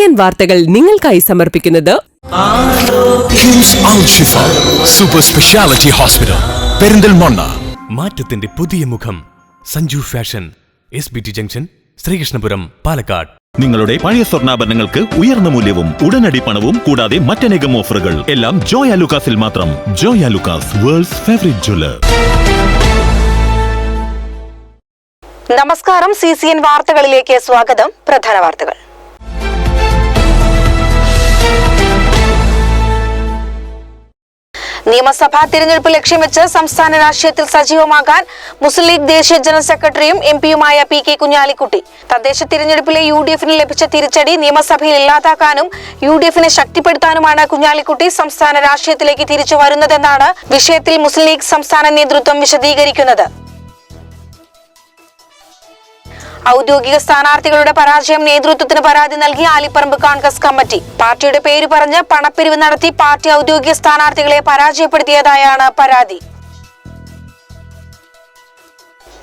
CCN വാർത്തകൾ നിങ്ങൾക്കായി സമർപ്പിക്കുന്നത് കിംസ് അൽ ഷിഫ സൂപ്പർ സ്പെഷ്യാലിറ്റി ഹോസ്പിറ്റൽ പെരിന്തൽമണ്ണ. മാറ്റത്തിന്റെ പുതിയ മുഖം Sanju fashion, SBT junction, Sreekrishnapuram, Palakkad. നിങ്ങളുടെ പഴയ സ്വർണ്ണാഭരണങ്ങൾക്ക് ഉയർന്ന മൂല്യവും ഉടനടി പണവും കൂടാതെ മറ്റനേകം ഓഫറുകൾ എല്ലാം ജോയ് ആലുക്കാസിൽ മാത്രം. Joy Alukkas, worlds favourite jeweller. നമസ്കാരം. CCN വാർത്തകളിലേക്ക് സ്വാഗതം. പ്രധാന വാർത്തകൾ. നിയമസഭാ തിരഞ്ഞെടുപ്പ് ലക്ഷ്യം വെച്ച് സംസ്ഥാന രാഷ്ട്രീയത്തിൽ സജീവമാകാൻ മുസ്ലിം ലീഗ് ദേശീയ ജനറൽ സെക്രട്ടറിയും MP-യുമായ PK കുഞ്ഞാലിക്കുട്ടി. തദ്ദേശ തിരഞ്ഞെടുപ്പിലെ UDF-ന് ലഭിച്ച തിരിച്ചടി നിയമസഭയിൽ ഇല്ലാതാക്കാനും UDF-നെ ശക്തിപ്പെടുത്താനുമാണ് കുഞ്ഞാലിക്കുട്ടി സംസ്ഥാന രാഷ്ട്രീയത്തിലേക്ക് തിരിച്ചു വരുന്നതെന്നാണ് വിഷയത്തിൽ മുസ്ലിം ലീഗ് സംസ്ഥാന നേതൃത്വം വിശദീകരിക്കുന്നത്. ഔദ്യോഗിക സ്ഥാനാർത്ഥികളുടെ പരാജയം നേതൃത്വത്തിന് പരാതി നൽകി ആലിപ്പറമ്പ് കോൺഗ്രസ് കമ്മിറ്റി. പാർട്ടിയുടെ പേര് പറഞ്ഞ് പണപ്പിരിവ് നടത്തി പാർട്ടി ഔദ്യോഗിക സ്ഥാനാർത്ഥികളെ പരാജയപ്പെടുത്തിയതായാണ് പരാതി.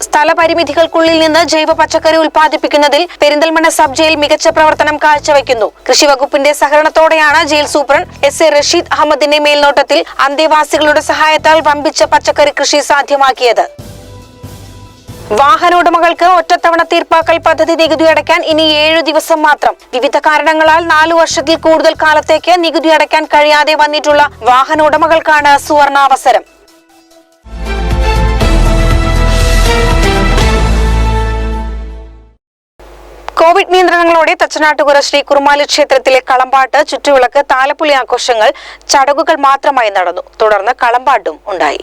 സ്ഥലപരിമിതികൾക്കുള്ളിൽ നിന്ന് ജൈവ പച്ചക്കറി ഉൽപ്പാദിപ്പിക്കുന്നതിൽ പെരിന്തൽമണ്ണ സബ് ജയിൽ മികച്ച പ്രവർത്തനം കാഴ്ചവെക്കുന്നു. കൃഷി വകുപ്പിന്റെ സഹകരണത്തോടെയാണ് ജയിൽ സൂപ്രണ്ട് SA റഷീദ് അഹമ്മദിന്റെ മേൽനോട്ടത്തിൽ അന്തേവാസികളുടെ സഹായത്താൽ വമ്പിച്ച പച്ചക്കറി കൃഷി സാധ്യമാക്കിയത്. വാഹനോടമകൾക്ക് ഒറ്റത്തവണ തീർപ്പാക്കൽ പദ്ധതി നികുതി അടയ്ക്കാൻ ഇനി 7 ദിവസം മാത്രം. വിവിധ കാരണങ്ങളാൽ 4 വർഷത്തിൽ കൂടുതൽ കാലത്തേക്ക് നികുതി അടയ്ക്കാൻ കഴിയാതെ വന്നിട്ടുള്ള വാഹനോടമകൾക്കാണ് സുവർണാവസരം. കോവിഡ് നിയന്ത്രണങ്ങളോടെ തച്ചനാട്ടുകര ശ്രീ കുറുമാലി ക്ഷേത്രത്തിലെ കളമ്പാട്ട്, ചുറ്റുവിളക്ക്, താലപ്പൊലി ആഘോഷങ്ങൾ ചടങ്ങുകൾ മാത്രമായി നടന്നു. തുടർന്ന് കളമ്പാട്ടും ഉണ്ടായി.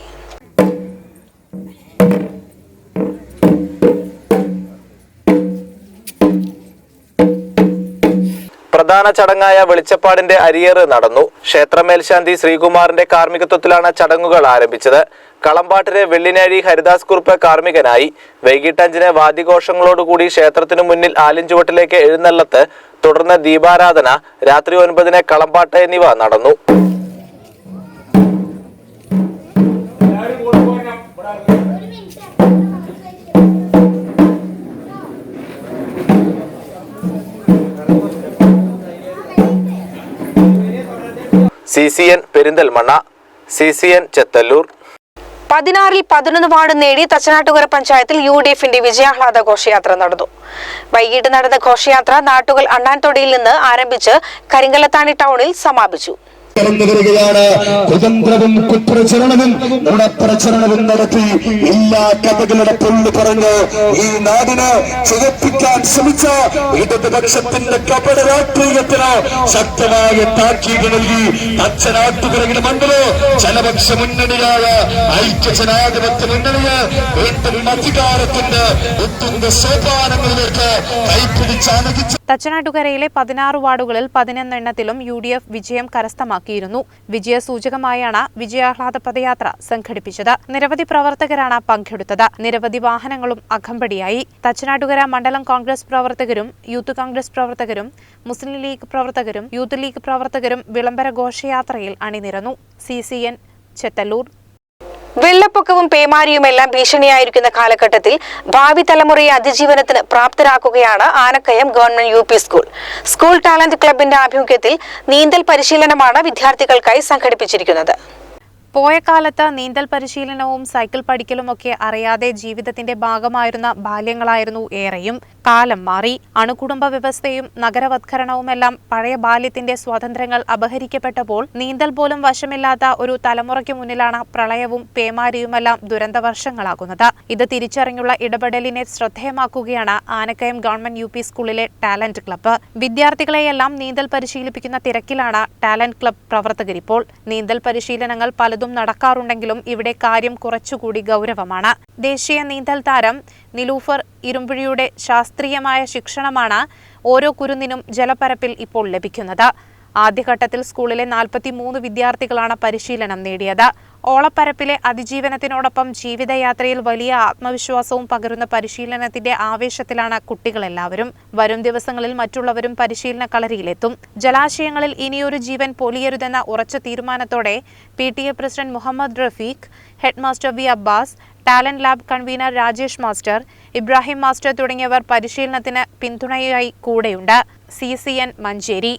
പ്രധാന ചടങ്ങായ വെളിച്ചപ്പാടിന്റെ അരിയേറ് നടന്നു. ക്ഷേത്രമേൽശാന്തി ശ്രീകുമാറിന്റെ കാർമ്മികത്വത്തിലാണ് ചടങ്ങുകൾ ആരംഭിച്ചത്. കളമ്പാട്ടിലെ വെള്ളിനേഴി ഹരിദാസ് കുറുപ്പ് കാർമ്മികനായി. വൈകിട്ട് 5-ന് വാദ്യഘോഷങ്ങളോടുകൂടി ക്ഷേത്രത്തിനു മുന്നിൽ ആലിൻചുവട്ടിലേക്ക് എഴുന്നള്ളത്ത്, തുടർന്ന് ദീപാരാധന, രാത്രി 9-ന് കളമ്പാട്ട് എന്നിവ നടന്നു. CCN Perinthalmanna, CCN Chethallur. 16-ൽ 11 വാർഡ് നേടി തച്ചനാട്ടുകര പഞ്ചായത്തിൽ UDF-ന്റെ വിജയാഹ്ലാദ ഘോഷയാത്ര നടന്നു. വൈകിട്ട് നടന്ന ഘോഷയാത്ര നാട്ടുകൽ അണ്ണാൻതൊടിയിൽ നിന്ന് ആരംഭിച്ച് കരിങ്കലത്താണി ടൗണിൽ സമാപിച്ചു. കുതന്ത്രവും കുപ്രചരണവും നുണപ്രചരണവും നടത്തി എല്ലാ കഥകളുടെ പൊള്ളു പറഞ്ഞ് ഈ നാടിന് ചികിത്സിക്കാൻ ശ്രമിച്ച ഇടതുപക്ഷത്തിന്റെ കപട രാഷ്ട്രീയത്തിന് ശക്തമായ താക്കീത് നൽകി തച്ചനാട്ടുകരയുടെ മണ്ഡലം ജനപക്ഷ മുന്നണിയായ ഐക്യജനാധിപത്യ മുന്നണിയെ വീണ്ടും അധികാരത്തിന്റെ ഉത്തുംഗ സോപാനങ്ങളിലേക്ക് കൈപ്പിടിച്ചണകിച്ചു. തച്ചനാട്ടുകരയിലെ 16 വാർഡുകളിൽ 11 എണ്ണത്തിലും UDF വിജയം കരസ്ഥമാക്കിയിരുന്നു. വിജയസൂചകമായാണ് വിജയാഹ്ലാദ പദയാത്ര സംഘടിപ്പിച്ചത്. നിരവധി പ്രവർത്തകരാണ് പങ്കെടുത്തത്. നിരവധി വാഹനങ്ങളും അകമ്പടിയായി. തച്ചനാട്ടുകര മണ്ഡലം കോൺഗ്രസ് പ്രവർത്തകരും യൂത്ത് കോൺഗ്രസ് പ്രവർത്തകരും മുസ്ലിം ലീഗ് പ്രവർത്തകരും യൂത്ത് ലീഗ് പ്രവർത്തകരും വിളംബര ഘോഷയാത്രയിൽ അണിനിരന്നു. CCN ചെത്തല്ലൂർ. വെള്ളപ്പൊക്കവും പേമാരിയുമെല്ലാം ഭീഷണിയായിരിക്കുന്ന കാലഘട്ടത്തിൽ ഭാവി തലമുറയെ അതിജീവനത്തിന് പ്രാപ്തരാക്കുകയാണ് Anakkayam government UP school talent ക്ലബിന്റെ ആഭിമുഖ്യത്തിൽ നീന്തൽ പരിശീലനമാണ് വിദ്യാർത്ഥികൾക്കായി സംഘടിപ്പിച്ചിരിക്കുന്നത്. പോയ കാലത്ത് നീന്തൽ പരിശീലനവും സൈക്കിൾ പഠിക്കലുമൊക്കെ അറിയാതെ ജീവിതത്തിന്റെ ഭാഗമായിരുന്ന ബാല്യങ്ങളായിരുന്നു ഏറെയും. കാലം മാറി. അണുകുടുംബ വ്യവസ്ഥയും നഗരവത്കരണവുമെല്ലാം പഴയ ബാല്യത്തിന്റെ സ്വാതന്ത്ര്യങ്ങൾ അപഹരിക്കപ്പെട്ടപ്പോൾ നീന്തൽ പോലും വശമില്ലാത്ത ഒരു തലമുറയ്ക്ക് മുന്നിലാണ് പ്രളയവും പേമാരിയുമെല്ലാം ദുരന്തവർഷങ്ങളാകുന്നത്. ഇത് തിരിച്ചറിഞ്ഞുള്ള ഇടപെടലിനെ ശ്രദ്ധേയമാക്കുകയാണ് ആനക്കയം ഗവൺമെന്റ് UP സ്കൂളിലെ ടാലന്റ് ക്ലബ്ബ്. വിദ്യാർത്ഥികളെയെല്ലാം നീന്തൽ പരിശീലിപ്പിക്കുന്ന തിരക്കിലാണ് ടാലന്റ് ക്ലബ്ബ് പ്രവർത്തകരിപ്പോൾ. നീന്തൽ പരിശീലനങ്ങൾ പലതും നടക്കാറുണ്ടെങ്കിലും ഇവിടെ കാര്യം കുറച്ചുകൂടി ഗൗരവമാണ്. ദേശീയ നീന്തൽ താരം നിലൂഫർ ഇരുമ്പുഴിയുടെ ശാസ്ത്രീയമായ ശിക്ഷണമാണ് ഓരോ കുരുന്നിനും ജലപ്പരപ്പിൽ ഇപ്പോൾ ലഭിക്കുന്നത്. ആദ്യഘട്ടത്തിൽ സ്കൂളിലെ 43 വിദ്യാർത്ഥികളാണ് പരിശീലനം നേടിയത്. ഓളപ്പരപ്പിലെ അതിജീവനത്തിനോടൊപ്പം ജീവിതയാത്രയിൽ വലിയ ആത്മവിശ്വാസവും പകരുന്ന പരിശീലനത്തിന്റെ ആവേശത്തിലാണ് കുട്ടികളെല്ലാവരും. വരും ദിവസങ്ങളിൽ മറ്റുള്ളവരും പരിശീലന കളരിയിലെത്തും. ജലാശയങ്ങളിൽ ഇനിയൊരു ജീവൻ പൊലിയരുതെന്ന ഉറച്ച തീരുമാനത്തോടെ PTA president Muhammad Rafeeq, headmaster V. Abbas, talent lab convener Rajesh master, Ibrahim master തുടങ്ങിയവർ പരിശീലനത്തിന് പിന്തുണയായി കൂടെയുണ്ട്. CCN മഞ്ചേരി.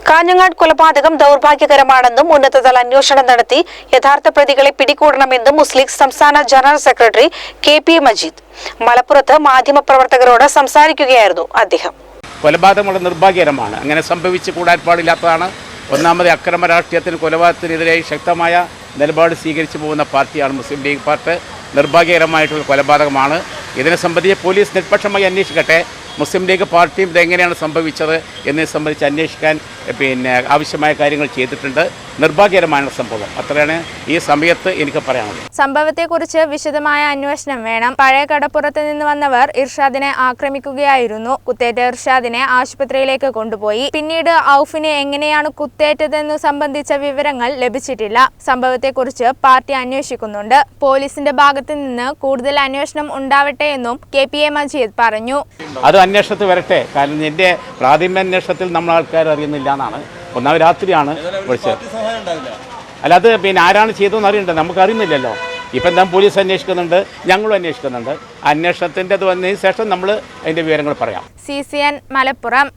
കാഞ്ഞങ്ങാട് കൊലപാതകം ദൗർഭാഗ്യകരമാണെന്നും ഉന്നതതല അന്വേഷണം നടത്തി യഥാർത്ഥ പ്രതികളെ പിടികൂടണമെന്നും മുസ്ലിം ലീഗ് സംസ്ഥാന ജനറൽ സെക്രട്ടറി KP മജീദ് മലപ്പുറത്ത് മാധ്യമപ്രവർത്തകരോട് സംസാരിക്കുകയായിരുന്നു അദ്ദേഹം. കൊലപാതകം വളരെ നിർഭാഗ്യകരമാണ്. അങ്ങനെ സംഭവിച്ചു കൂടാൻ പാടില്ലാത്തതാണ്. ഒന്നാമത് അക്രമ രാഷ്ട്രീയത്തിന് കൊലപാതകത്തിനെതിരെ ശക്തമായ നിലപാട് സ്വീകരിച്ചു പോകുന്ന പാർട്ടിയാണ് മുസ്ലിം ലീഗ് പാർട്ടി. നിർഭാഗ്യകരമായിട്ടുള്ള കൊലപാതകമാണ്. ഇതിനെ സംബന്ധിച്ച് പോലീസ് നിഷ്പക്ഷമായി അന്വേഷിക്കട്ടെ. മുസ്ലിം ലീഗ് പാർട്ടിയും ഇതെങ്ങനെയാണ് സംഭവിച്ചത് എന്നതിനെ സംബന്ധിച്ച് അന്വേഷിക്കാൻ ആവശ്യമായ കാര്യങ്ങൾ ചെയ്തിട്ടുണ്ട്. നിർഭാഗ്യകരമായ സംഭവം. അത്രയാണ് ഈ സമയത്ത് എനിക്ക് പറയാനുള്ളത്. സംഭവത്തെക്കുറിച്ച് വിശദമായ അന്വേഷണം വേണം. പഴയ കടപ്പുറത്ത് നിന്ന് വന്നവർ ഇർഷാദിനെ ആക്രമിക്കുകയായിരുന്നു. കുത്തേറ്റ ഇർഷാദിനെ ആശുപത്രിയിലേക്ക് കൊണ്ടുപോയി. പിന്നീട് ഔഫിനെ എങ്ങനെയാണ് കുത്തേറ്റതെന്നു സംബന്ധിച്ച വിവരങ്ങൾ ലഭിച്ചിട്ടില്ല. സംഭവത്തെക്കുറിച്ച് പാർട്ടി അന്വേഷിക്കുന്നുണ്ട്. പോലീസിന്റെ ഭാഗത്ത് നിന്ന് കൂടുതൽ അന്വേഷണം ഉണ്ടാവട്ടെ എന്നും KP മജീദ് പറഞ്ഞു. അത് അന്വേഷണത്തിൽ വരട്ടെ. കാരണം എൻ്റെ പ്രാഥമിക അന്വേഷണത്തിൽ നമ്മൾ ആൾക്കാർ അറിയുന്നില്ല എന്നാണ്. ഒന്നാമത് രാത്രിയാണ് വിളിച്ചത്. അല്ല, അത് ആരാണ് ചെയ്തതെന്ന് അറിയണ്ടേ, നമുക്ക് അറിയുന്നില്ലല്ലോ. ഇപ്പം എന്താ പോലീസ് അന്വേഷിക്കുന്നുണ്ട്, ഞങ്ങളും അന്വേഷിക്കുന്നുണ്ട്. അന്വേഷണത്തിൻ്റെ അത് വന്നതിന് ശേഷം നമ്മൾ അതിൻ്റെ വിവരങ്ങൾ പറയാം. CCN മലപ്പുറം.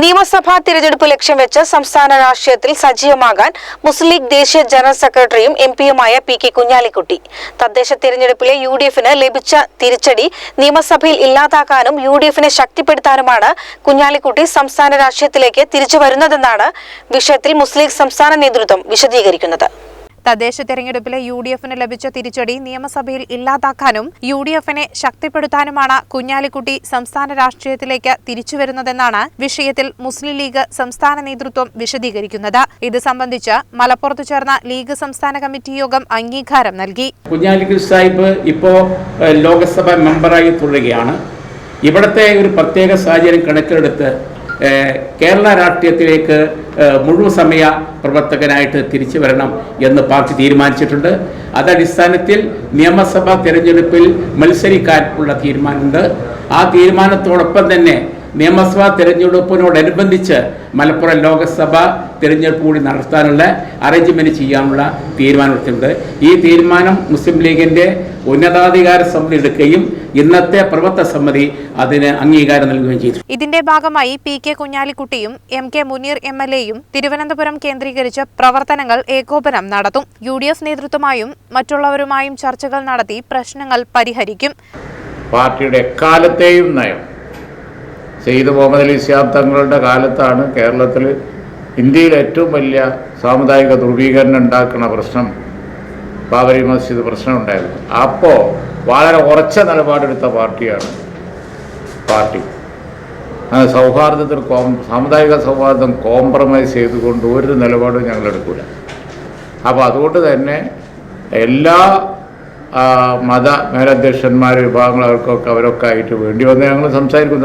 നിയമസഭാ തിരഞ്ഞെടുപ്പ് ലക്ഷ്യം വെച്ച് സംസ്ഥാന രാഷ്ട്രീയത്തിൽ സജീവമാകാൻ മുസ്ലിം ലീഗ് ദേശീയ ജനറൽ സെക്രട്ടറിയും MP-യുമായ PK കുഞ്ഞാലിക്കുട്ടി. തദ്ദേശ തിരഞ്ഞെടുപ്പിലെ UDF-ന് ലഭിച്ച തിരിച്ചടി നിയമസഭയിൽ ഇല്ലാതാക്കാനും UDF-നെ ശക്തിപ്പെടുത്താനുമാണ് കുഞ്ഞാലിക്കുട്ടി സംസ്ഥാന രാഷ്ട്രീയത്തിലേക്ക് തിരിച്ചു വരുന്നതെന്നാണ് വിഷയത്തിൽ മുസ്ലിം ലീഗ് സംസ്ഥാന നേതൃത്വം വിശദീകരിക്കുന്നത്. തദ്ദേശ തെരഞ്ഞെടുപ്പിലെ UDF-ന് ലഭിച്ച തിരിച്ചടി നിയമസഭയിൽ ഇല്ലാതാക്കാനും UDF-നെ ശക്തിപ്പെടുത്താനുമാണ് കുഞ്ഞാലിക്കുട്ടി സംസ്ഥാന രാഷ്ട്രീയത്തിലേക്ക് തിരിച്ചുവരുന്നതെന്നാണ് വിഷയത്തിൽ മുസ്ലിം ലീഗ് സംസ്ഥാന നേതൃത്വം വിശദീകരിക്കുന്നത്. ഇത് സംബന്ധിച്ച് മലപ്പുറത്ത് ചേർന്ന ലീഗ് സംസ്ഥാന കമ്മിറ്റി യോഗം അംഗീകാരം നൽകി. കുഞ്ഞാലിക്കുട്ടി സാഹിബ് ഇപ്പോൾ ലോക്സഭ മെമ്പറായി തുടരുകയാണ്. ഇവിടുത്തെ ഒരു പ്രത്യേക സാഹചര്യം കണക്കിലെടുത്ത് കേരള രാഷ്ട്രീയത്തിലേക്ക് മുഴുവൻ സമയ പ്രവർത്തകനായിട്ട് തിരിച്ചു വരണം എന്ന് പാർട്ടി തീരുമാനിച്ചിട്ടുണ്ട്. അതടിസ്ഥാനത്തിൽ നിയമസഭാ തെരഞ്ഞെടുപ്പിൽ മത്സരിക്കാൻ ഉള്ള തീരുമാനമുണ്ട്. ആ തീരുമാനത്തോടൊപ്പം തന്നെ നിയമസഭാ തെരഞ്ഞെടുപ്പിനോടനുബന്ധിച്ച് മലപ്പുറം ലോക്സഭ തെരഞ്ഞെടുപ്പ് കൂടി നടത്താനുള്ള അറേഞ്ച്മെന്റ് ചെയ്യാനുള്ള തീരുമാനമെടുത്തിട്ടുണ്ട്. ഈ തീരുമാനം മുസ്ലിം ലീഗിന്റെ ഉന്നതാധികാര സമിതി എടുക്കുകയും ഇന്നത്തെ പ്രവർത്തക സമിതി അതിന് അംഗീകാരം നൽകുകയും ചെയ്തു. ഇതിന്റെ ഭാഗമായി PK കുഞ്ഞാലിക്കുട്ടിയും MK മുനീർ MLA-യും തിരുവനന്തപുരം കേന്ദ്രീകരിച്ച് പ്രവർത്തനങ്ങൾ ഏകോപനം നടത്തും. UDF നേതൃത്വമായും മറ്റുള്ളവരുമായും ചർച്ചകൾ നടത്തി പ്രശ്നങ്ങൾ പരിഹരിക്കും. പാർട്ടിയുടെ എക്കാലത്തെയും നയം സെയ്ദ് മുഹമ്മദ് അലി ശിഹാബ് തങ്ങളുടെ കാലത്താണ് കേരളത്തിൽ ഇന്ത്യയിൽ ഏറ്റവും വലിയ സാമുദായിക ധ്രുവീകരണം ഉണ്ടാക്കുന്ന പ്രശ്നം, ബാബരി മസ്ജിദ് പ്രശ്നം ഉണ്ടായിരുന്നു. അപ്പോൾ വളരെ ഉറച്ച നിലപാടെടുത്ത പാർട്ടിയാണ് പാർട്ടി. സൗഹാർദ്ദത്തിൽ സാമുദായിക സൗഹാർദ്ദം കോംപ്രമൈസ് ചെയ്തുകൊണ്ട് ഒരു നിലപാടും ഞങ്ങൾ എടുക്കില്ല. അപ്പോൾ അതുകൊണ്ട് തന്നെ എല്ലാ മത മേലധ്യക്ഷന്മാർ വിഭാഗങ്ങൾ അവരൊക്കെ ആയിട്ട് വേണ്ടി വന്ന് ഞങ്ങൾ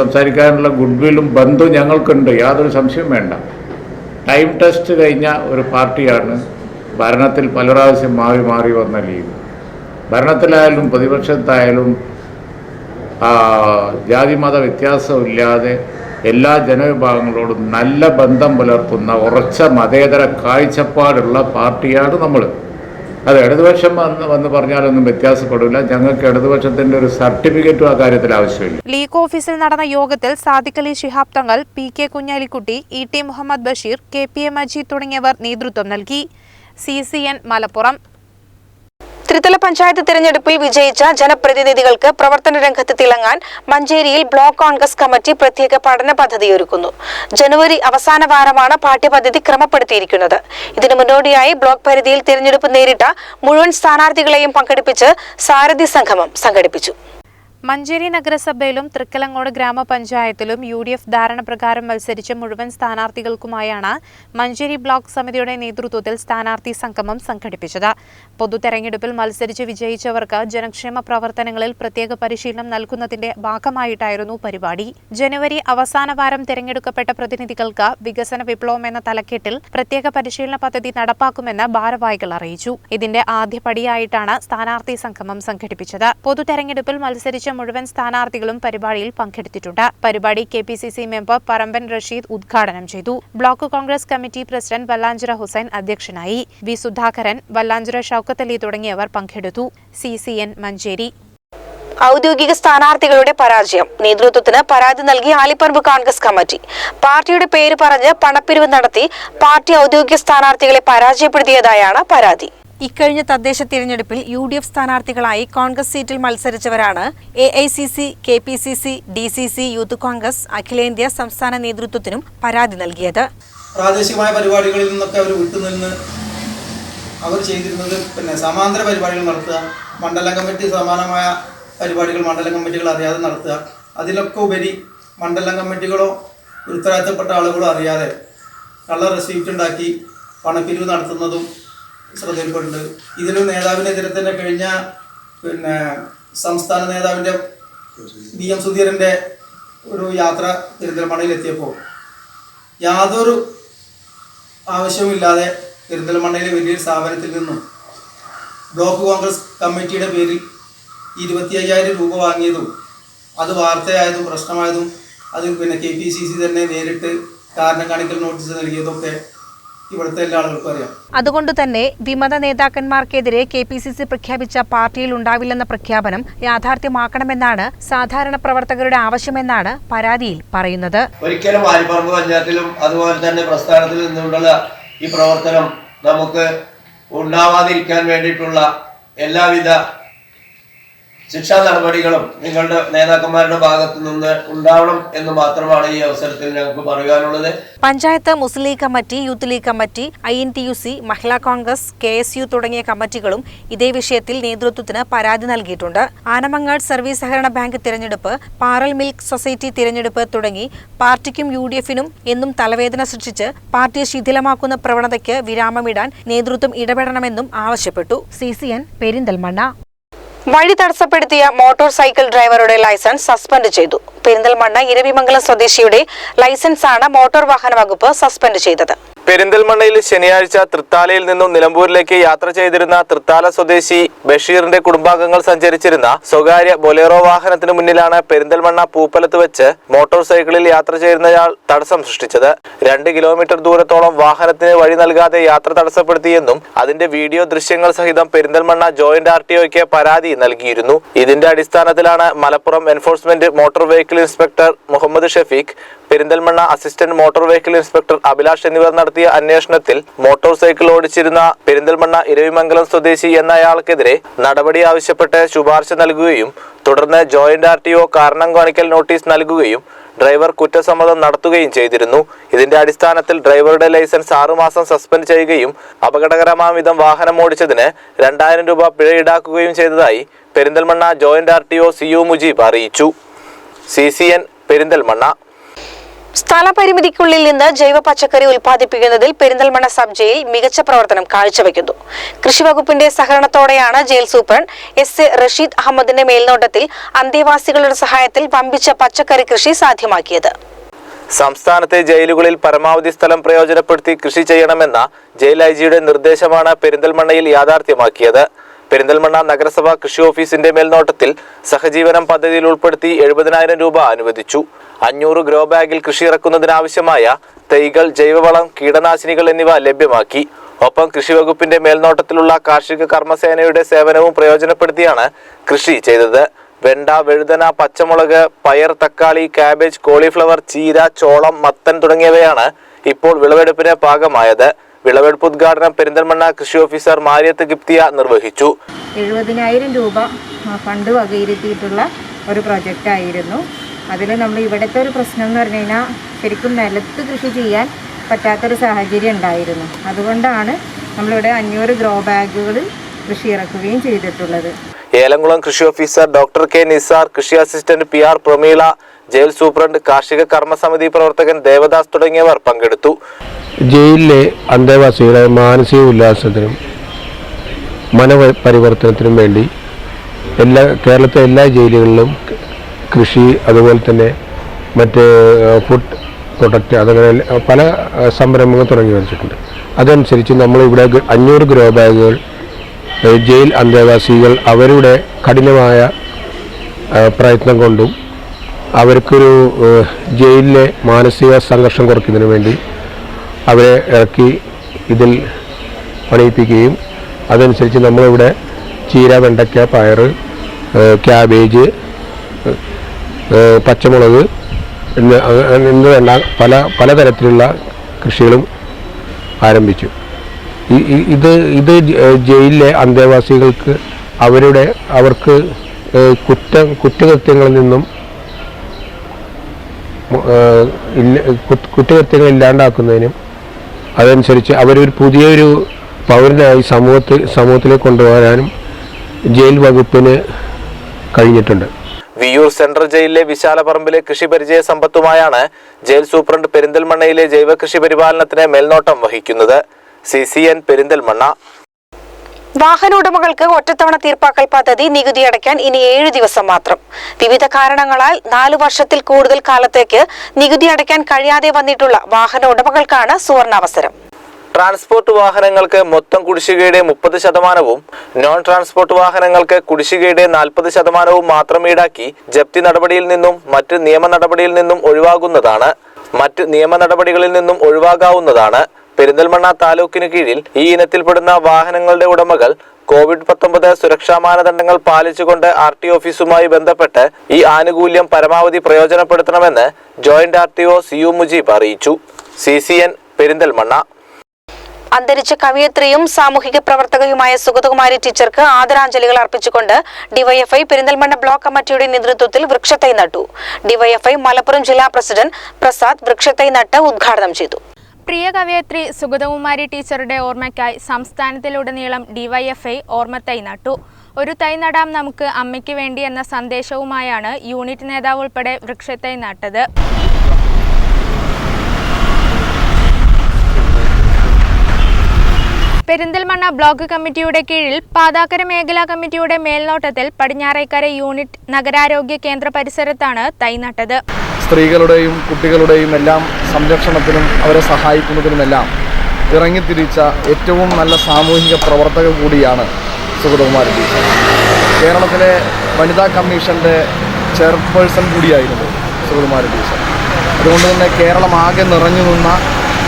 സംസാരിക്കാനുള്ള ഗുഡ്വില്ലും ബന്ധവും ഞങ്ങൾക്കുണ്ട്, യാതൊരു സംശയം വേണ്ട. ടൈം ടെസ്റ്റ് കഴിഞ്ഞ ഒരു പാർട്ടിയാണ് ഭരണത്തിൽ പല പ്രാവശ്യം മാറി വന്ന ലീഗ്. ഭരണത്തിലായാലും പ്രതിപക്ഷത്തായാലും ജാതിമത വ്യത്യാസമില്ലാതെ എല്ലാ ജനവിഭാഗങ്ങളോടും നല്ല ബന്ധം പുലർത്തുന്ന ഉറച്ച മതേതര കാഴ്ചപ്പാടുള്ള പാർട്ടിയാണ് നമ്മൾ. അത് ഇടതുപക്ഷം വന്ന് പറഞ്ഞാലൊന്നും വ്യത്യാസപ്പെടില്ല. ഞങ്ങൾക്ക് ഇടതുപക്ഷത്തിന്റെ ഒരു സർട്ടിഫിക്കറ്റും ആ കാര്യത്തിൽ ആവശ്യമില്ല. ലീഗ് ഓഫീസിൽ നടന്ന യോഗത്തിൽ Sadiq Ali Shihab Thangal, PK Kunhalikutty, ET Muhammad Basheer, KP Majeed തുടങ്ങിയവർ നേതൃത്വം നൽകി. CCN മലപ്പുറം. ത്രിതല പഞ്ചായത്ത് തിരഞ്ഞെടുപ്പിൽ വിജയിച്ച ജനപ്രതിനിധികൾക്ക് പ്രവർത്തന രംഗത്ത് തിളങ്ങാൻ മഞ്ചേരിയിൽ ബ്ലോക്ക് കോൺഗ്രസ് കമ്മിറ്റി പ്രത്യേക പഠന പദ്ധതിയൊരുക്കുന്നു. ജനുവരി അവസാന വാരമാണ് പാഠ്യപദ്ധതി ക്രമപ്പെടുത്തിയിരിക്കുന്നത്. ഇതിനു മുന്നോടിയായി ബ്ലോക്ക് പരിധിയിൽ തിരഞ്ഞെടുപ്പ് നേരിട്ട മുഴുവൻ സ്ഥാനാർത്ഥികളെയും പങ്കെടുപ്പിച്ച് സാരഥി സംഗമം സംഘടിപ്പിച്ചു. മഞ്ചേരി നഗരസഭയിലും തൃക്കലങ്ങോട് ഗ്രാമപഞ്ചായത്തിലും UDF ധാരണ പ്രകാരം മത്സരിച്ച മുഴുവൻ സ്ഥാനാർത്ഥികൾക്കുമായാണ് മഞ്ചേരി ബ്ലോക്ക് സമിതിയുടെ നേതൃത്വത്തിൽ സ്ഥാനാർത്ഥി സംഗമം സംഘടിപ്പിച്ചത്. പൊതു തെരഞ്ഞെടുപ്പിൽ മത്സരിച്ച് വിജയിച്ചവർക്ക് ജനക്ഷേമ പ്രവർത്തനങ്ങളിൽ പ്രത്യേക പരിശീലനം നൽകുന്നതിന്റെ ഭാഗമായിട്ടായിരുന്നു പരിപാടി. ജനുവരി അവസാന വാരം തിരഞ്ഞെടുക്കപ്പെട്ട പ്രതിനിധികൾക്ക് വികസന വിപ്ലവം എന്ന തലക്കെട്ടിൽ പ്രത്യേക പരിശീലന പദ്ധതി നടപ്പാക്കുമെന്ന് ഭാരവാഹികൾ അറിയിച്ചു. ഇതിന്റെ ആദ്യപടിയായിട്ടാണ് സ്ഥാനാർത്ഥി സംഗമം സംഘടിപ്പിച്ചത്. പൊതു തെരഞ്ഞെടുപ്പിൽ മത്സരിച്ച മുഴുവൻ സ്ഥാനാർത്ഥികളും പരിപാടിയിൽ പങ്കെടുത്തിട്ടുണ്ട്. പരിപാടി KPCC മെമ്പർ പറമ്പൻ റഷീദ് ഉദ്ഘാടനം ചെയ്തു. Block Congress committee president Vallanchira Hussain അധ്യക്ഷനായി. വി സുധാകരൻ, വല്ലാഞ്ചിറ ഷൌക്കത്ത് അലി തുടങ്ങിയവർ പങ്കെടുത്തു. CCN മഞ്ചേരി. ഔദ്യോഗിക സ്ഥാനാർത്ഥികളുടെ പരാജയം. നേതൃത്വത്തിന് പരാതി നൽകി ആലിപ്പറമ്പ് കോൺഗ്രസ് കമ്മിറ്റി. പാർട്ടിയുടെ പേര് പറഞ്ഞ് പണപ്പിരിവ് നടത്തി പാർട്ടി ഔദ്യോഗിക സ്ഥാനാർത്ഥികളെ പരാജയപ്പെടുത്തിയതായാണ് പരാതി. ഇക്കഴിഞ്ഞ തദ്ദേശ തിരഞ്ഞെടുപ്പിൽ UDF സ്ഥാനാർത്ഥികളായി കോൺഗ്രസ് സീറ്റിൽ മത്സരിച്ചവരാണ് AICC, KPCC, DCC, youth Congress, അഖിലേന്ത്യാ സംസ്ഥാന നേതൃത്വത്തിനും പരാതി നൽകിയത്. പ്രാദേശികമായ പരിപാടികളിൽ നിന്നൊക്കെ അവർ വിട്ടുനിന്ന് അവർ ചെയ്തിരുന്നത് സമാന്തര പരിപാടികൾ നടത്തുക, മണ്ഡലം കമ്മിറ്റി സമാനമായ പരിപാടികൾ മണ്ഡലം കമ്മിറ്റികൾ അറിയാതെ നടത്തുക. അതിലൊക്കെ ഉപരി മണ്ഡലം കമ്മിറ്റികളോ ഉത്തരവാദിത്തപ്പെട്ട ആളുകളോ അറിയാതെ കള്ള റെസിപ്റ്റ് ഉണ്ടാക്കി പണപ്പിരിവ് നടത്തുന്നതും ശ്രദ്ധയിൽപ്പെട്ടുണ്ട്. ഇതിലും നേതാവിനെതിരെ തന്നെ കഴിഞ്ഞ സംസ്ഥാന നേതാവിൻ്റെ BM സുധീരൻ്റെ ഒരു യാത്ര പെരിന്തൽമണ്ണയിലെത്തിയപ്പോൾ യാതൊരു ആവശ്യവുമില്ലാതെ പെരിന്തൽമണ്ണയിലെ വലിയൊരു സ്ഥാപനത്തിൽ നിന്നും ബ്ലോക്ക് കോൺഗ്രസ് കമ്മിറ്റിയുടെ പേരിൽ 25,000 രൂപ വാങ്ങിയതും അത് വാർത്തയായതും പ്രശ്നമായതും അത് KPCC തന്നെ നേരിട്ട് കാരണം കാണിക്കൽ നോട്ടീസ് നൽകിയതൊക്കെ ഇവിടുത്തെ എല്ലാ ആളുകൾക്കും അറിയാം. അതുകൊണ്ട് തന്നെ വിമത നേതാക്കന്മാർക്കെതിരെ KPCC പ്രഖ്യാപിച്ച പാർട്ടിയിൽ ഉണ്ടാവില്ലെന്ന പ്രഖ്യാപനം യാഥാർത്ഥ്യമാക്കണമെന്നാണ് സാധാരണ പ്രവർത്തകരുടെ ആവശ്യമെന്നാണ് പരാതിയിൽ പറയുന്നത്. ഒരിക്കലും ആലിപ്പറമ്പ് പഞ്ചായത്തിലും അതുപോലെ തന്നെ പ്രസ്ഥാനത്തിൽ നിന്നുള്ള ഈ പ്രവർത്തനം നമുക്ക് ഉണ്ടാവാതിരിക്കാൻ വേണ്ടിയിട്ടുള്ള എല്ലാവിധ ശിക്ഷാ നടപടികളും നിങ്ങളുടെ നേതാക്കന്മാരുടെ ഭാഗത്തു നിന്ന് ഉണ്ടാവണം എന്ന് മാത്രമാണ് ഈ അവസരത്തിൽ ഞങ്ങൾക്ക് പറയാനുള്ളത്. Panchayat Muslim League committee, Youth League committee, INTUC, Mahila Congress, KSU തുടങ്ങിയ കമ്മിറ്റികളും ഇതേ വിഷയത്തിൽ നേതൃത്വത്തിന് പരാതി നൽകിയിട്ടുണ്ട്. ആനമങ്ങാട് സർവീസ് സഹകരണ ബാങ്ക് തിരഞ്ഞെടുപ്പ്, പാറൽ മിൽക്ക് സൊസൈറ്റി തിരഞ്ഞെടുപ്പ് തുടങ്ങി പാർട്ടിക്കും UDFനും എന്നും തലവേദന സൃഷ്ടിച്ച് പാർട്ടിയെ ശിഥിലമാക്കുന്ന പ്രവണതയ്ക്ക് വിരാമമിടാൻ നേതൃത്വം ഇടപെടണമെന്നും ആവശ്യപ്പെട്ടു. CCN പെരിന്തൽമണ്ണ. വഴി തടസ്സപ്പെടുത്തിയ മോട്ടോർ സൈക്കിൾ ഡ്രൈവറുടെ ലൈസൻസ് സസ്പെൻഡ് ചെയ്തു. പെരിന്തൽമണ്ണ ഇരവിമംഗലം സ്വദേശിയുടെ ലൈസൻസാണ് മോട്ടോർ വാഹന വകുപ്പ് സസ്പെൻഡ് ചെയ്തത്. പെരിന്തൽമണ്ണയിൽ ശനിയാഴ്ച തൃത്താലയിൽ നിന്നും നിലമ്പൂരിലേക്ക് യാത്ര ചെയ്തിരുന്ന തൃത്താല സ്വദേശി ബഷീറിന്റെ കുടുംബാംഗങ്ങൾ സഞ്ചരിച്ചിരുന്ന സ്വകാര്യ ബൊലേറോ വാഹനത്തിന് മുന്നിലാണ് പെരിന്തൽമണ്ണ പൂപ്പലത്ത് വെച്ച് മോട്ടോർ സൈക്കിളിൽ യാത്ര ചെയ്യുന്നയാൾ തടസ്സം സൃഷ്ടിച്ചത്. 2 കിലോമീറ്റർ ദൂരത്തോളം വാഹനത്തിന് വഴി നൽകാതെ യാത്ര തടസ്സപ്പെടുത്തിയെന്നും അതിന്റെ വീഡിയോ ദൃശ്യങ്ങൾ സഹിതം പെരിന്തൽമണ്ണ ജോയിന്റ് RTOയ്ക്ക് പരാതി നൽകിയിരുന്നു. ഇതിന്റെ അടിസ്ഥാനത്തിലാണ് Malappuram enforcement motor vehicle inspector Muhammad Shafeeq, Perinthalmanna assistant motor vehicle inspector Abhilash എന്നിവർ നടത്തിയ അന്വേഷണത്തിൽ മോട്ടോർ സൈക്കിൾ ഓടിച്ചിരുന്ന പെരിന്തൽമണ്ണ ഇരവിമംഗലം സ്വദേശി എന്നയാൾക്കെതിരെ നടപടി ആവശ്യപ്പെട്ട് ശുപാർശ നൽകുകയും തുടർന്ന് ജോയിന്റ് RTO കാരണം കാണിക്കൽ നോട്ടീസ് നൽകുകയും ഡ്രൈവർ കുറ്റസമ്മതം നടത്തുകയും ചെയ്തിരുന്നു. ഇതിന്റെ അടിസ്ഥാനത്തിൽ ഡ്രൈവറുടെ ലൈസൻസ് 6 മാസം സസ്പെൻഡ് ചെയ്യുകയും അപകടകരമായ വിധം വാഹനം ഓടിച്ചതിന് 2000 രൂപ പിഴ ഈടാക്കുകയും ചെയ്തതായി Perinthalmanna joint RTO CU Mujeeb അറിയിച്ചു. CCN പെരിന്തൽമണ്ണ. സ്ഥലപരിമിതിക്കുള്ളിൽ നിന്ന് ജൈവ പച്ചക്കറി ഉൽപ്പാദിപ്പിക്കുന്നതിൽ പെരിന്തൽമണ്ണ സബ് ജയിൽ മികച്ച പ്രവർത്തനം കാഴ്ചവെക്കുന്നു. കൃഷിവകുപ്പിന്റെ സഹകരണത്തോടെയാണ് ജയിൽ സൂപ്രണ്ട് SA റഷീദ് അഹമ്മദിന്റെ മേൽനോട്ടത്തിൽ അന്തേവാസികളുടെ സഹായത്തിൽ വമ്പിച്ച പച്ചക്കറി കൃഷി സാധ്യമാക്കിയത്. സംസ്ഥാനത്തെ ജയിലുകളിൽ പരമാവധി സ്ഥലം പ്രയോജനപ്പെടുത്തി കൃഷി ചെയ്യണമെന്ന ജയിൽ IGയുടെ നിർദ്ദേശമാണ് പെരിന്തൽമണ്ണയിൽ യാഥാർത്ഥ്യമാക്കിയത്. പെരിന്തൽമണ്ണ നഗരസഭ കൃഷി ഓഫീസിന്റെ മേൽനോട്ടത്തിൽ സഹജീവനം പദ്ധതിയിൽ ഉൾപ്പെടുത്തി 70,000 രൂപ അനുവദിച്ചു. 500 ഗ്രോ ബാഗിൽ കൃഷി ഇറക്കുന്നതിനാവശ്യമായ തൈകൾ, ജൈവവളം, കീടനാശിനികൾ എന്നിവ ലഭ്യമാക്കി. ഒപ്പം കൃഷിവകുപ്പിന്റെ മേൽനോട്ടത്തിലുള്ള കാർഷിക കർമ്മസേനയുടെ സേവനവും പ്രയോജനപ്പെടുത്തിയാണ് കൃഷി ചെയ്തത്. വെണ്ട, വഴുതന, പച്ചമുളക്, പയർ, തക്കാളി, കാബേജ്, കോളിഫ്ലവർ, ചീര, ചോളം, മത്തൻ തുടങ്ങിയവയാണ് ഇപ്പോൾ വിളവെടുപ്പിന് പാകമായത്. വിളവെടുപ്പ് ഉദ്ഘാടനം പെരിന്തൽമണ്ണ കൃഷി ഓഫീസർ മാരിയത്ത് ഗിപ്തിയ നിർവഹിച്ചു. 70,000 രൂപ ഫണ്ട് വകയിരുത്തിയിട്ടുള്ള ഒരു പ്രൊജക്റ്റ് ആയിരുന്നു. അതിൽ നമ്മൾ ഇവിടുത്തെ ഒരു പ്രശ്നം എന്ന് പറഞ്ഞു കഴിഞ്ഞാൽ ശരിക്കും നിലത്ത് കൃഷി ചെയ്യാൻ പറ്റാത്തൊരു സാഹചര്യം ഉണ്ടായിരുന്നു. അതുകൊണ്ടാണ് നമ്മളിവിടെ 500 ഗ്രോ ബാഗുകൾ കൃഷി ഇറക്കുകയും ചെയ്തിട്ടുള്ളത്. ഏലംകുളം കൃഷി ഓഫീസർ ഡോക്ടർ K നിസാർ, കൃഷി assistant PR Prameela, jail superintendent, കാർഷിക കർമ്മസമിതി പ്രവർത്തകൻ ദേവദാസ് തുടങ്ങിയവർ പങ്കെടുത്തു. ജയിലിലെ അന്തേവാസികളെ മാനസിക ഉല്ലാസത്തിനും മനപരിവർത്തനത്തിനും വേണ്ടി കേരളത്തിലെ എല്ലാ ജയിലുകളിലും കൃഷി, അതുപോലെ തന്നെ മറ്റ് ഫുഡ് പ്രൊഡക്റ്റ്, അതങ്ങനെ പല സംരംഭങ്ങൾ തുടങ്ങി വെച്ചിട്ടുണ്ട്. അതനുസരിച്ച് നമ്മളിവിടെ 500 ഗ്രോ ബാഗുകൾ ജയിൽ അന്തേവാസികൾ അവരുടെ കഠിനമായ പ്രയത്നം കൊണ്ടും അവർക്കൊരു ജയിലിലെ മാനസിക സംഘർഷം കുറയ്ക്കുന്നതിന് വേണ്ടി അവരെ ഇറക്കി ഇതിൽ പണിയിപ്പിക്കുകയും അതനുസരിച്ച് നമ്മളിവിടെ ചീര, വെണ്ടയ്ക്ക, പയർ, ക്യാബേജ്, പച്ചമുളക് എന്ന് വേണ്ട പലതരത്തിലുള്ള കൃഷികളും ആരംഭിച്ചു. ഇത് ജയിലിലെ അന്തേവാസികൾക്ക് അവർക്ക് കുറ്റകൃത്യങ്ങളിൽ നിന്നും കുറ്റകൃത്യങ്ങൾ ഇല്ലാണ്ടാക്കുന്നതിനും അതനുസരിച്ച് അവരൊരു പുതിയൊരു പൗരനായി സമൂഹത്തിലേക്ക് കൊണ്ടുപോകാനും ജയിൽ വകുപ്പിന് കഴിഞ്ഞിട്ടുണ്ട്. വിയൂർ സെൻട്രൽ ജയിലിലെ വിശാലപറമ്പിലെ കൃഷി പരിചയ സമ്പത്തുമായാണ് ജയിൽ സൂപ്രണ്ട് പെരിന്തൽമണ്ണയിലെ ജൈവ കൃഷി പരിപാലനത്തിന് മേൽനോട്ടം വഹിക്കുന്നത്. CCN പെരിന്തൽമണ്ണ. വാഹനോടമകൾക്ക് ഒറ്റത്തവണ തീർപ്പാക്കൽ പദ്ധതി നികുതി അടയ്ക്കാൻ ഇനി 7 ദിവസം മാത്രം. വിവിധ കാരണങ്ങളാൽ 4 വർഷത്തിൽ കൂടുതൽ കാലത്തേക്ക് നികുതി അടയ്ക്കാൻ കഴിയാതെ വന്നിട്ടുള്ള വാഹനോടമകൾക്കാണ് സുവർണാവസരം. ട്രാൻസ്പോർട്ട് വാഹനങ്ങൾക്ക് മൊത്തം കുടിശ്ശികയുടെ 30%, നോൺ ട്രാൻസ്പോർട്ട് വാഹനങ്ങൾക്ക് കുടിശ്ശികയുടെ 40% മാത്രം ഈടാക്കി ജപ്തി നടപടിയിൽ നിന്നും മറ്റ് നിയമ നടപടിയിൽ നിന്നും ഒഴിവാകാവുന്നതാണ്. പെരിന്തൽമണ്ണ താലൂക്കിന് കീഴിൽ ഈ ഇനത്തിൽപ്പെടുന്ന വാഹനങ്ങളുടെ ഉടമകൾ COVID-19 സുരക്ഷാ മാനദണ്ഡങ്ങൾ പാലിച്ചുകൊണ്ട് RTO ഓഫീസുമായി ബന്ധപ്പെട്ട് ഈ ആനുകൂല്യം പരമാവധി പ്രയോജനപ്പെടുത്തണമെന്ന് ജോയിന്റ് RTO CU മുജീബ് അറിയിച്ചു. CCN പെരിന്തൽമണ്ണ. അന്തരിച്ച കവയിത്രിയും സാമൂഹിക പ്രവർത്തകയുമായ സുഗതകുമാരി ടീച്ചർക്ക് ആദരാഞ്ജലികൾ അർപ്പിച്ചുകൊണ്ട് ഡിവൈഎഫ്ഐ പെരിന്തൽമണ്ണ ബ്ലോക്ക് കമ്മിറ്റിയുടെ നേതൃത്വത്തിൽ വൃക്ഷത്തൈ നട്ടു. ഡിവൈഎഫ്ഐ മലപ്പുറം ജില്ലാ പ്രസിഡന്റ് പ്രസാദ് വൃക്ഷത്തൈ നട്ട് ഉദ്ഘാടനം ചെയ്തു. പ്രിയ കവയത്രി സുഗതകുമാരി ടീച്ചറുടെ ഓർമ്മയ്ക്കായി സംസ്ഥാനത്തിലുടനീളം ഡിവൈഎഫ്ഐ ഓർമ്മത്തൈ നട്ടു. ഒരു തൈ നടാം നമുക്ക് അമ്മയ്ക്ക് വേണ്ടി എന്ന സന്ദേശവുമായാണ് യൂണിറ്റ് നേതാവ് ഉൾപ്പെടെ വൃക്ഷത്തൈ നട്ടത്. പെരിന്തൽമണ്ണ ബ്ലോക്ക് കമ്മിറ്റിയുടെ കീഴിൽ പാതാക്കര മേഖലാ കമ്മിറ്റിയുടെ മേൽനോട്ടത്തിൽ പടിഞ്ഞാറേക്കര യൂണിറ്റ് നഗരാരോഗ്യ കേന്ദ്ര പരിസരത്താണ് തൈ നട്ടത്. സ്ത്രീകളുടെയും കുട്ടികളുടെയും എല്ലാം സംരക്ഷണത്തിനും അവരെ സഹായിക്കുന്നതിനുമെല്ലാം ഇറങ്ങിത്തിരിച്ച ഏറ്റവും നല്ല സാമൂഹിക പ്രവർത്തക കൂടിയാണ് സുഗതകുമാരി ടീച്ചർ. കേരളത്തിലെ വനിതാ കമ്മീഷൻ്റെ ചെയർപേഴ്സൺ കൂടിയായിരുന്നു സുഗതകുമാരി ടീച്ചർ. അതുകൊണ്ട് തന്നെ കേരളം ആകെ നിറഞ്ഞു നിന്ന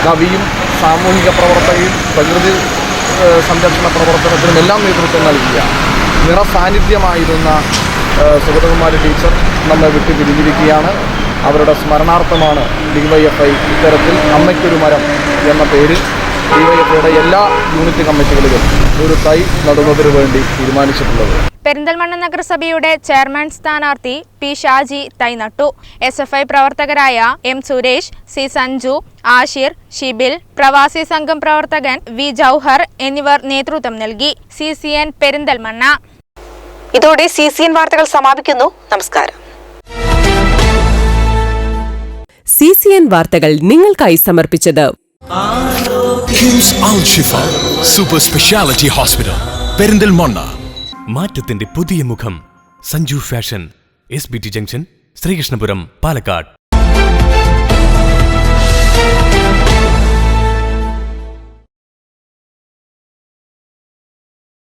കവിയും സാമൂഹിക പ്രവർത്തകയും പ്രകൃതി സംരക്ഷണ പ്രവർത്തനത്തിനും എല്ലാം നേതൃത്വം നൽകിയ നിറസാന്നിധ്യമായിരുന്ന സുഗതകുമാരി ടീച്ചർ നമ്മെ വിട്ടു പിരിഞ്ഞിരിക്കുകയാണ്. അവരുടെ സ്മരണാർത്ഥമാണ് ഡിവൈഎഫ്ഐ ഇത്തരത്തിൽ അമ്മയ്ക്കൊരു മരം എന്ന പേരിൽ ഡിവൈഎഫ്ഐയുടെ എല്ലാ യൂണിറ്റ് കമ്മിറ്റികളിലും ഒരു തൈ നടുന്നതിനു വേണ്ടി തീരുമാനിച്ചിട്ടുള്ളത്. പെരിന്തൽമണ്ണ നഗരസഭയുടെ ചെയർമാൻ സ്ഥാനാർത്ഥി P. ഷാജി തൈ നട്ടു. SFI പ്രവർത്തകരായ M. സുരേഷ്, C. സഞ്ജു, ആഷിർ, ഷിബിൽ, പ്രവാസി സംഘം പ്രവർത്തകൻ V. ജൗഹർ എന്നിവർ നേതൃത്വം നൽകി. CCN പെരിന്തൽമണ്ണ. ഇതോടെ CCN വാർത്തകൾ സമാപിക്കുന്നു. നമസ്കാരം. CCN വാർത്തകൾ നിങ്ങൾക്കായി സമർപ്പിച്ചത് കിംസ് അൽ ഷിഫ സൂപ്പർ സ്പെഷ്യാലിറ്റി ഹോസ്പിറ്റൽ പെരിന്തൽമണ്ണ. മാറ്റത്തിന്റെ പുതിയ മുഖം Sanju fashion, SBT junction, Sreekrishnapuram, Palakkad.